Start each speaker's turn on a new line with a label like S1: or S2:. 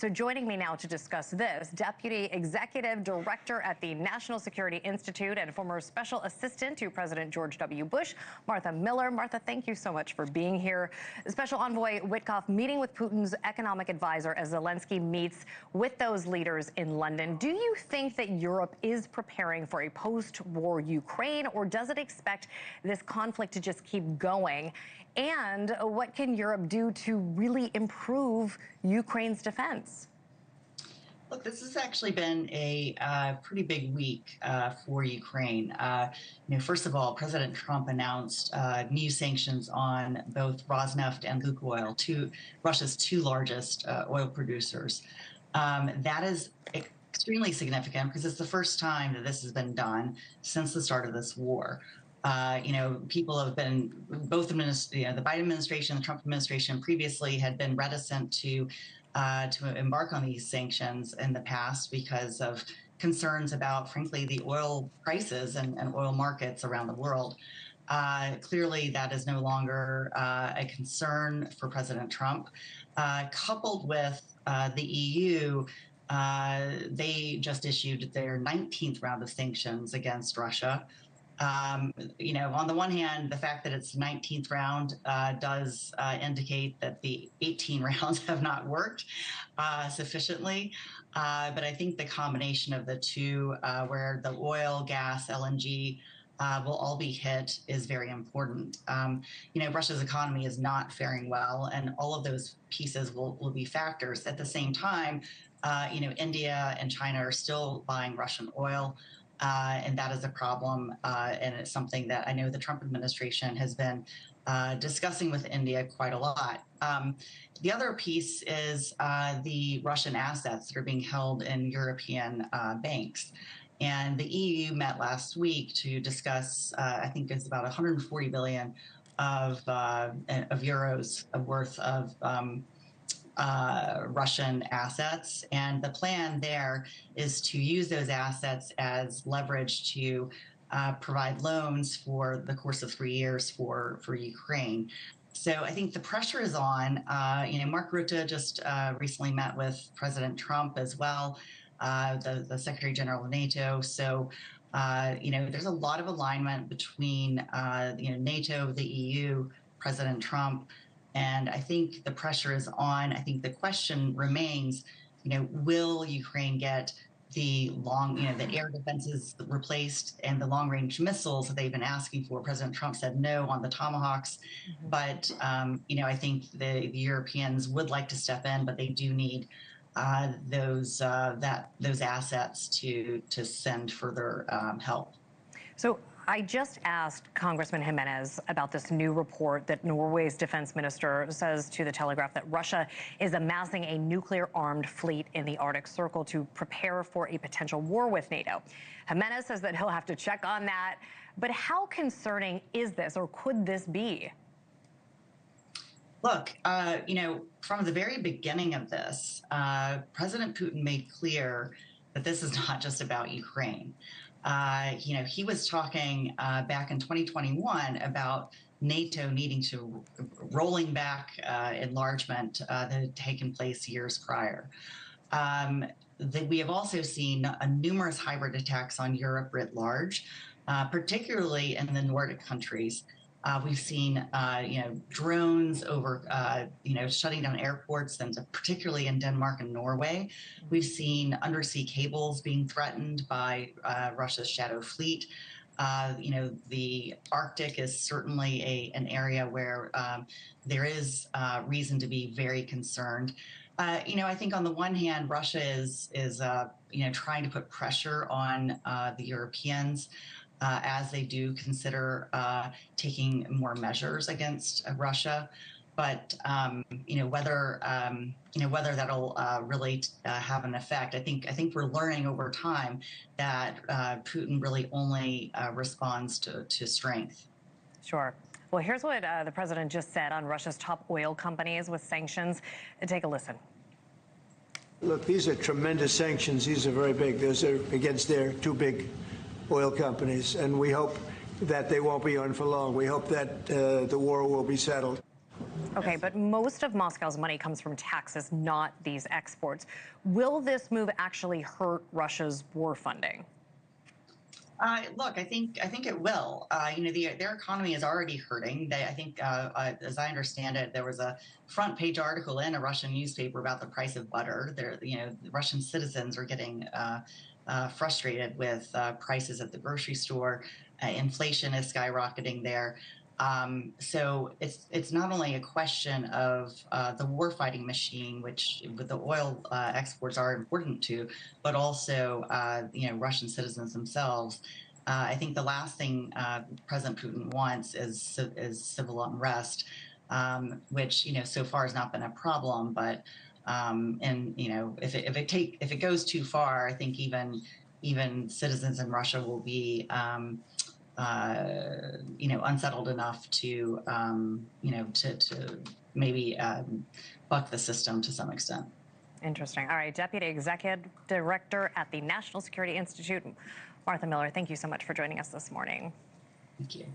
S1: So joining me now to discuss this, Deputy Executive Director at the National Security Institute and former Special Assistant to President George W. Bush, Martha Miller. Martha, thank you so much for being here. Special Envoy Witkoff meeting with Putin's economic advisor as Zelensky meets with those leaders in London. Do you think that Europe is preparing for a post-war Ukraine, or does it expect this conflict to just keep going? And what can Europe do to really improve Ukraine's defense?
S2: Look, this has actually been a pretty big week for Ukraine. First of all, President Trump announced new sanctions on both Rosneft and Lukoil, Russia's two largest oil producers. That is extremely significant because it's the first time that this has been done since the start of this war. People have been, both the Biden administration, the Trump administration previously had been reticent to embark on these sanctions in the past because of concerns about, frankly, the oil prices and oil markets around the world. Clearly, that is no longer a concern for President Trump. Coupled with the EU, they just issued their 19th round of sanctions against Russia. On the one hand, the fact that it's 19th round does indicate that the 18 rounds have not worked sufficiently. But I think the combination of the two, where the oil, gas, LNG will all be hit, is very important. Russia's economy is not faring well, and all of those pieces will be factors. At the same time, India and China are still buying Russian oil. And that is a problem, and it's something that I know the Trump administration has been discussing with India quite a lot. The other piece is the Russian assets that are being held in European banks. And the EU met last week to discuss, I think it's about 140 billion of euros worth of Russian assets, and the plan there is to use those assets as leverage to provide loans for the course of 3 years for Ukraine. So I think the pressure is on. Mark Rutte just recently met with President Trump as well, the Secretary General of NATO. So there's a lot of alignment between NATO, the EU, President Trump. And I think the pressure is on. I think the question remains, will Ukraine get the air defenses replaced and the long-range missiles that they've been asking for? President Trump said no on the Tomahawks. Mm-hmm. But, I think the Europeans would like to step in, but they do need those assets to send further help.
S1: So I just asked Congressman Jimenez about this new report that Norway's defense minister says to the Telegraph that Russia is amassing a nuclear-armed fleet in the Arctic Circle to prepare for a potential war with NATO. Jimenez says that he'll have to check on that. But how concerning is this, or could this be?
S2: Look, from the very beginning of this, President Putin made clear that this is not just about Ukraine. He was talking back in 2021 about NATO needing to rolling back enlargement that had taken place years prior. We have also seen numerous hybrid attacks on Europe writ large, particularly in the Nordic countries. We've seen, drones over, shutting down airports, and particularly in Denmark and Norway. We've seen undersea cables being threatened by Russia's shadow fleet. The Arctic is certainly an area where there is reason to be very concerned. I think on the one hand, Russia is trying to put pressure on the Europeans as they do consider taking more measures against Russia. But whether that'll really have an effect, I think we're learning over time that Putin really only responds to strength.
S1: Sure. Well, here's what the president just said on Russia's top oil companies with sanctions. Take a listen.
S3: Look, these are tremendous sanctions. These are very big. Those are against their two big oil companies, and we hope that they won't be on for long. We hope that the war will be settled.
S1: Okay, but most of Moscow's money comes from taxes, not these exports. Will this move actually hurt Russia's war funding?
S2: Look, I think it will. Their economy is already hurting. I think, as I understand it, there was a front page article in a Russian newspaper about the price of butter. The Russian citizens are getting frustrated with prices at the grocery store. Inflation is skyrocketing there. So it's not only a question of the warfighting machine, which with the oil exports are important to, but also Russian citizens themselves. I think the last thing President Putin wants is civil unrest, which so far has not been a problem. But and if it goes too far, I think even citizens in Russia will be unsettled enough to to maybe buck the system to some extent.
S1: Interesting. All right, Deputy Executive Director at the National Security Institute, Martha Miller, thank you so much for joining us this morning.
S2: Thank you.